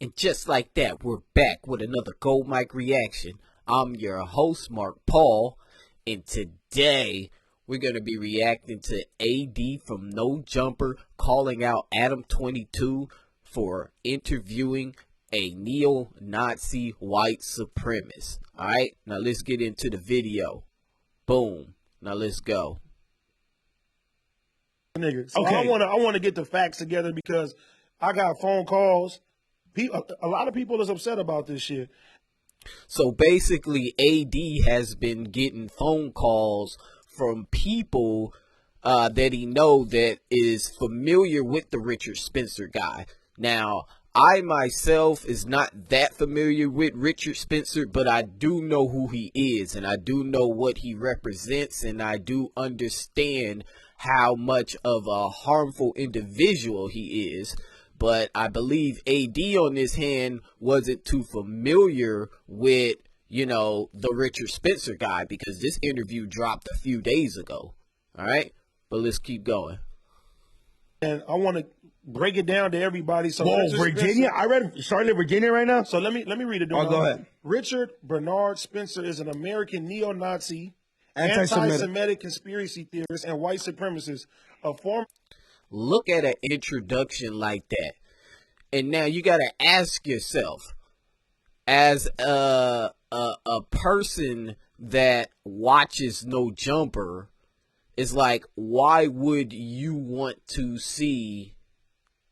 And just like that, we're back with another Gold Mic reaction. I'm your host, Mark Paul, and today we're going to be reacting to AD from No Jumper calling out Adam22 for interviewing a neo-Nazi white supremacist. Alright, now let's get into the video. Boom. Now let's go. Nigga. So okay. I want to get the facts together because I got phone calls. A lot of people is upset about this shit. So basically, AD has been getting phone calls from people that he know that is familiar with the Richard Spencer guy. Now, I myself is not that familiar with Richard Spencer, but I do know who he is, and I do know what he represents, and I do understand how much of a harmful individual he is. But I believe AD on this hand wasn't too familiar with, you know, the Richard Spencer guy because this interview dropped a few days ago. All right, but let's keep going. And I want to break it down to everybody. So whoa, Virginia? I read Charlotte, Virginia right now. So let me read it. Oh, go ahead. Richard Bernard Spencer is an American neo-Nazi, anti-Semitic conspiracy theorist, and white supremacist. A former. Look at an introduction like that. And now you got to ask yourself, as a person that watches No Jumper, is like, why would you want to see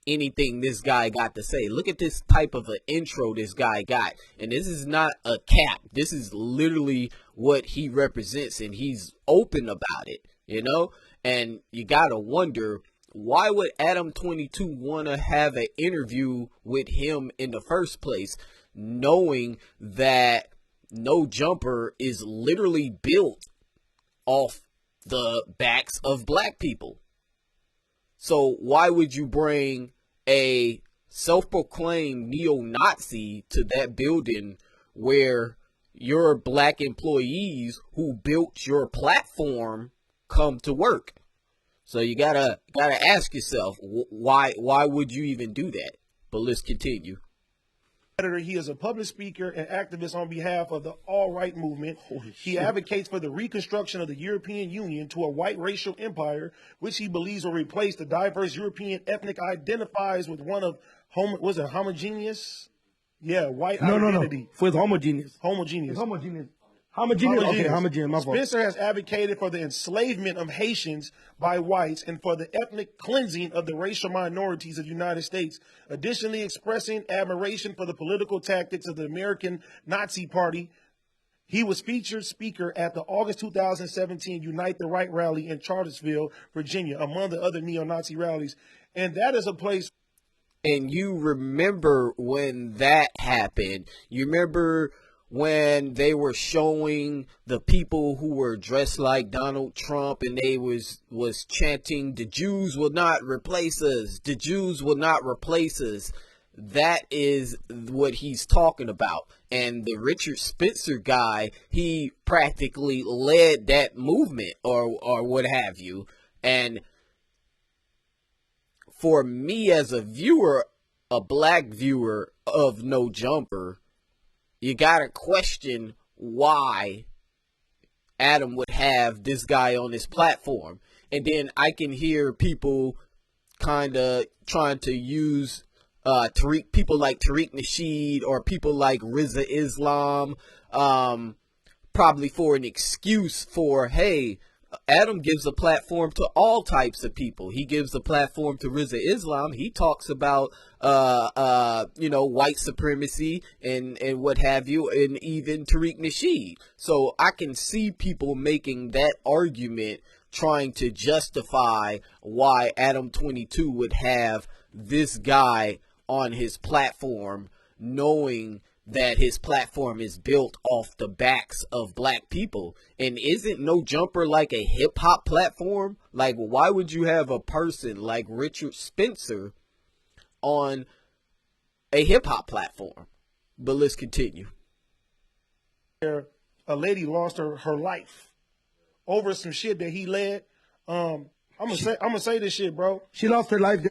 anything this guy got to say? Look at this type of an intro this guy got. And this is not a cap. This is literally what he represents, and he's open about it, you know? And you got to wonder, why would Adam22 want to have an interview with him in the first place, knowing that No Jumper is literally built off the backs of black people? So why would you bring a self-proclaimed neo-Nazi to that building where your black employees who built your platform come to work? So you gotta ask yourself, why would you even do that? But let's continue. He is a public speaker and activist on behalf of the alt-right movement. He advocates for the reconstruction of the European Union to a white racial empire, which he believes will replace the diverse European ethnic identifies with one of homogeneous? Yeah, white identity. No. For homogeneous. Homogeneous. Okay, homogeneous. My fault. Spencer has advocated for the enslavement of Haitians by whites and for the ethnic cleansing of the racial minorities of the United States, additionally expressing admiration for the political tactics of the American Nazi Party. He was featured speaker at the August 2017 Unite the Right rally in Charlottesville, Virginia, among the other neo-Nazi rallies. And that is a place. And you remember when that happened. You remember when they were showing the people who were dressed like Donald Trump, and they was chanting, "The Jews will not replace us. The Jews will not replace us." That is what he's talking about. And the Richard Spencer guy, he practically led that movement or what have you. And for me as a viewer, a black viewer of No Jumper, you gotta question why Adam would have this guy on his platform. And then I can hear people kind of trying to use people like Tariq Nasheed or people like Rizza Islam, probably for an excuse for, hey, Adam gives a platform to all types of people. He gives a platform to Rizza Islam. He talks about, you know, white supremacy and what have you, and even Tariq Nasheed. So I can see people making that argument, trying to justify why Adam22 would have this guy on his platform, knowing that his platform is built off the backs of black people. And isn't No Jumper like a hip-hop platform? Like, why would you have a person like Richard Spencer on a hip-hop platform? But let's continue. A lady lost her life over some shit that he led. I'm gonna say this shit, bro. She lost her life.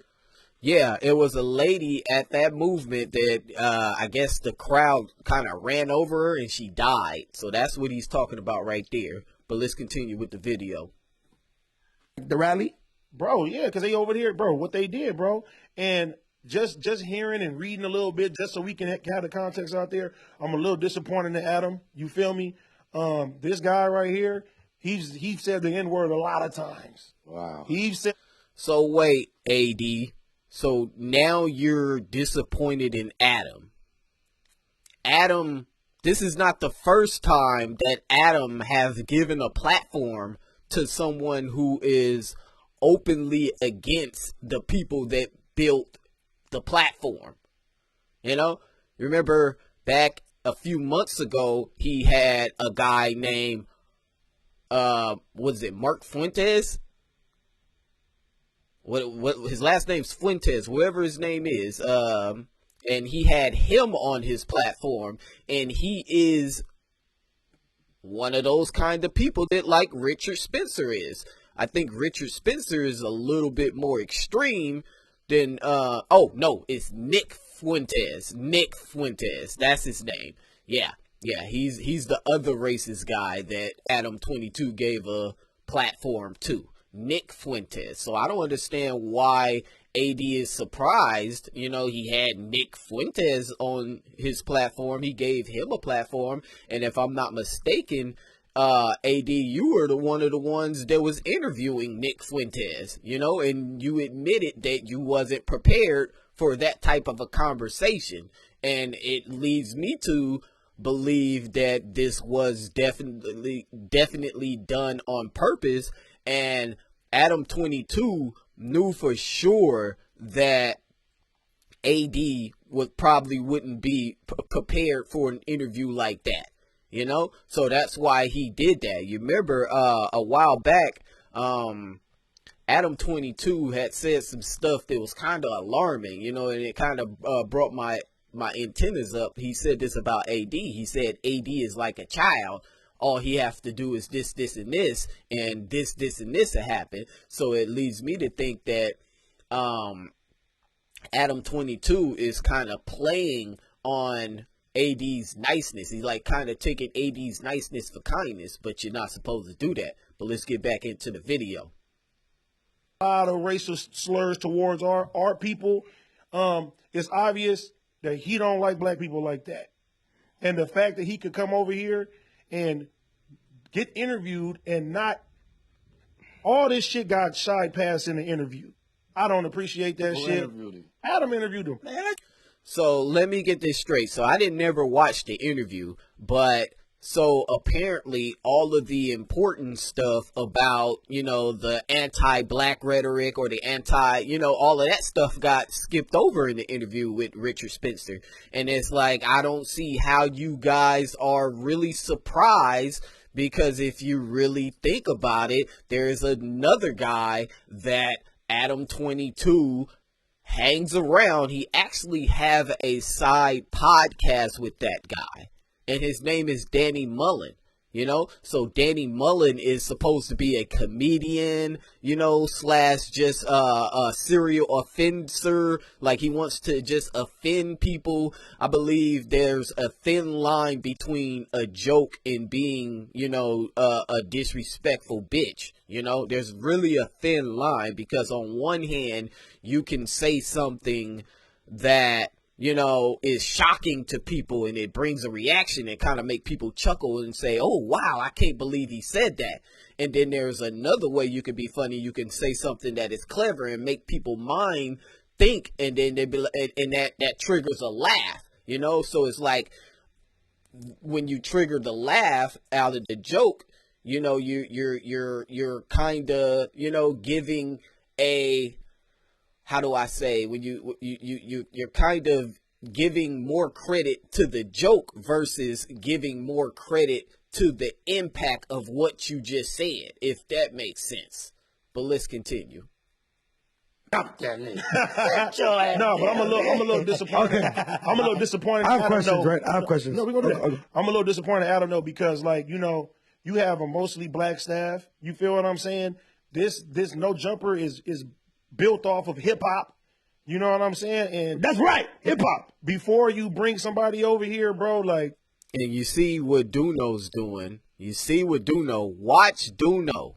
Yeah, it was a lady at that movement that I guess the crowd kind of ran over her and she died. So that's what he's talking about right there. But let's continue with the video. The rally? Bro, yeah, because they over here, bro, what they did, bro. And just hearing and reading a little bit just so we can have the context out there, I'm a little disappointed in Adam. You feel me? This guy right here, he said the N-word a lot of times. Wow. He said. So wait, AD. So now you're disappointed in Adam. Adam, this is not the first time that Adam has given a platform to someone who is openly against the people that built the platform. You know, remember back a few months ago, he had a guy named, was it Mark Fuentes? What his last name's Fuentes, whoever his name is, and he had him on his platform, and he is one of those kind of people that like Richard Spencer is. I think Richard Spencer is a little bit more extreme than oh no, it's Nick Fuentes. Nick Fuentes, that's his name. Yeah, he's the other racist guy that Adam22 gave a platform to. Nick Fuentes. So I don't understand why AD is surprised. You know, he had Nick Fuentes on his platform. He gave him a platform. And if I'm not mistaken, AD, you were one of the ones that was interviewing Nick Fuentes, you know, and you admitted that you wasn't prepared for that type of a conversation. And it leads me to believe that this was definitely done on purpose. And Adam22 knew for sure that AD wouldn't be prepared for an interview like that, you know? So that's why he did that. You remember a while back, Adam22 had said some stuff that was kind of alarming, you know, and it kind of brought my antennas up. He said this about AD. He said AD is like a child. All he has to do is this, and this, and this, and this to happen. So it leads me to think that Adam22 is kind of playing on AD's niceness. He's like kind of taking AD's niceness for kindness, but you're not supposed to do that. But let's get back into the video. A lot of racial slurs towards our people. It's obvious that he don't like black people like that. And the fact that he could come over here and get interviewed and not all this shit got shied past in the interview. I don't appreciate that shit. Adam interviewed him. So let me get this straight. So I didn't never watch the interview, but so apparently all of the important stuff about, you know, the anti-black rhetoric or the you know, all of that stuff got skipped over in the interview with Richard Spencer. And it's like, I don't see how you guys are really surprised, because if you really think about it, there's another guy that Adam22 hangs around. He actually have a side podcast with that guy. And his name is Danny Mullen, you know? So Danny Mullen is supposed to be a comedian, you know, / just a serial offender. Like he wants to just offend people. I believe there's a thin line between a joke and being, you know, a disrespectful bitch. You know, there's really a thin line, because on one hand, you can say something that, you know, is shocking to people and it brings a reaction and kind of make people chuckle and say, oh, wow, I can't believe he said that. And then there's another way you can be funny. You can say something that is clever and make people mind think, and then they be and that triggers a laugh, you know? So it's like when you trigger the laugh out of the joke, you know, you're kind of, you know, giving a, how do I say, when you're kind of giving more credit to the joke versus giving more credit to the impact of what you just said, if that makes sense. But let's continue. Stop that nigga. No, but I'm a little disappointed. Okay. I'm a little disappointed. I have questions, right? I have questions. No, we're gonna do that. Okay. I'm a little disappointed, Adam, though, because, like, you know, you have a mostly black staff. You feel what I'm saying? This no jumper is built off of hip hop. You know what I'm saying? And That's right. Hip hop. before you bring somebody over here, bro, like, And you see what Duno's doing. You see what Duno. Watch Duno.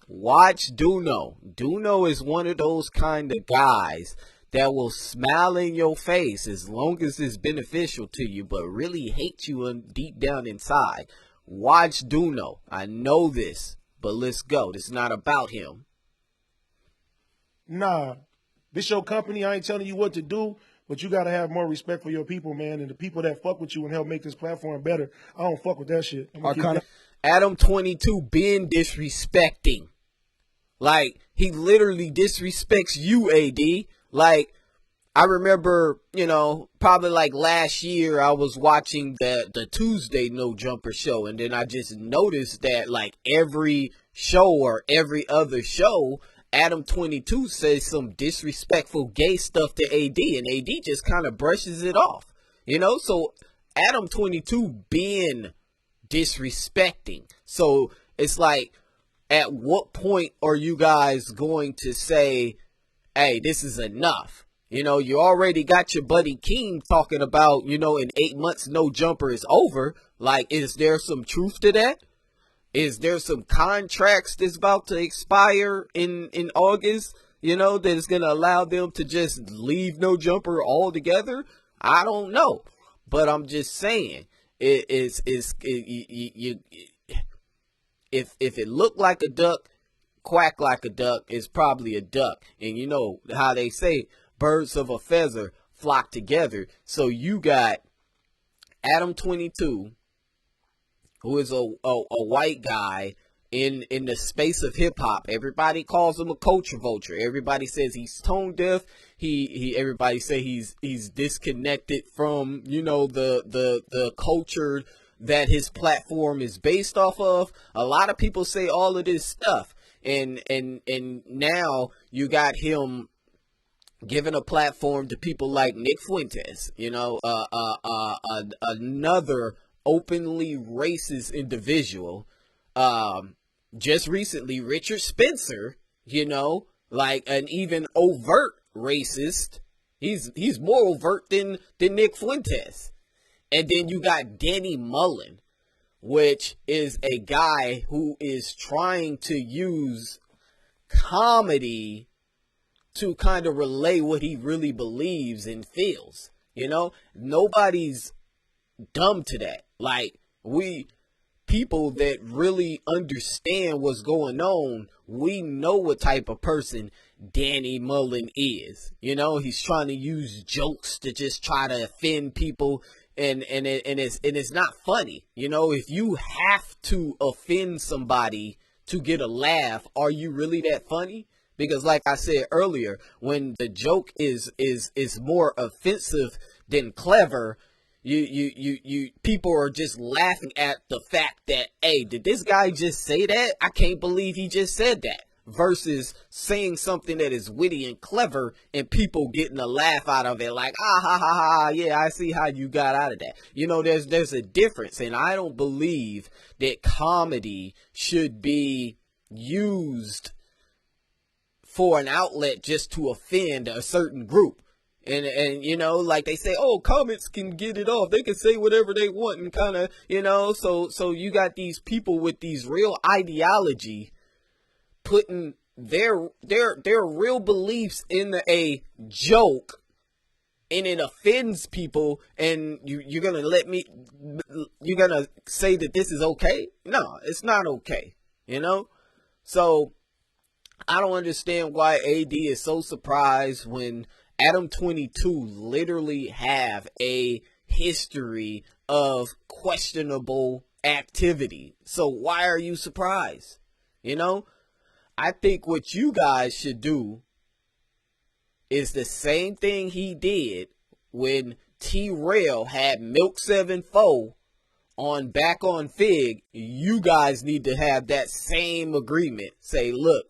Watch Duno. Duno is one of those kind of guys that will smile in your face as long as it's beneficial to you, but really hate you deep down inside. Watch Duno. I know this, but let's go. This is not about him. nah, this your company. I ain't telling you what to do, but you got to have more respect for your people, man, and the people that fuck with you and help make this platform better. I don't fuck with that shit. Adam22 been disrespecting. Like, he literally disrespects you, AD. Like, I remember, you know, probably like last year I was watching the Tuesday No Jumper show, and then I just noticed that like every show or every other show, Adam22 says some disrespectful gay stuff to AD, and AD just kind of brushes it off. You know, so Adam22 been disrespecting. So it's like, at what point are you guys going to say, hey, this is enough? You know, you already got your buddy King talking about, you know, in 8 months, No Jumper is over. Like, is there some truth to that? Is there some contracts that's about to expire in August, you know, that is going to allow them to just leave No Jumper altogether? I don't know. But I'm just saying, if it looked like a duck, quack like a duck, it's probably a duck. And you know how they say, birds of a feather flock together. So you got Adam22, who is a white guy in the space of hip hop. Everybody calls him a culture vulture. Everybody says he's tone deaf. Everybody say he's disconnected from, you know, the culture that his platform is based off of. A lot of people say all of this stuff, and now you got him giving a platform to people like Nick Fuentes, you know, another openly racist individual. Just recently, Richard Spencer, you know, like an even overt racist. He's more overt than Nick Fuentes. And then you got Danny Mullen, which is a guy who is trying to use comedy to kind of relay what he really believes and feels. You know, nobody's dumb to that. Like, people that really understand what's going on, we know what type of person Danny Mullen is. You know, he's trying to use jokes to just try to offend people, and it's not funny. You know, if you have to offend somebody to get a laugh, are you really that funny? Because like I said earlier, when the joke is more offensive than clever, you people are just laughing at the fact that, hey, did this guy just say that? I can't believe he just said that. Versus saying something that is witty and clever and people getting a laugh out of it, like, ah ha ha ha, yeah, I see how you got out of that. You know, there's a difference, and I don't believe that comedy should be used for an outlet just to offend a certain group. And you know, like they say, oh, comics can get it off. They can say whatever they want and kind of, you know, so you got these people with these real ideology putting their real beliefs in a joke, and it offends people, and you're gonna say that this is okay? No, it's not okay, you know? So I don't understand why AD is so surprised when Adam22 literally have a history of questionable activity. So why are you surprised? You know, I think what you guys should do is the same thing he did when T-Rail had Milk 7-4 on back on Fig. You guys need to have that same agreement. Say, look,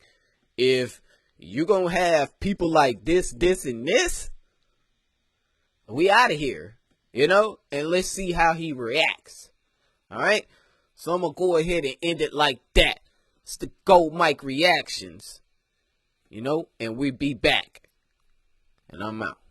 if you're going to have people like this, and this, we out of here, you know, and let's see how he reacts. All right. So I'm going to go ahead and end it like that. It's the Gold Mike Reactions, you know, and we be back. and I'm out.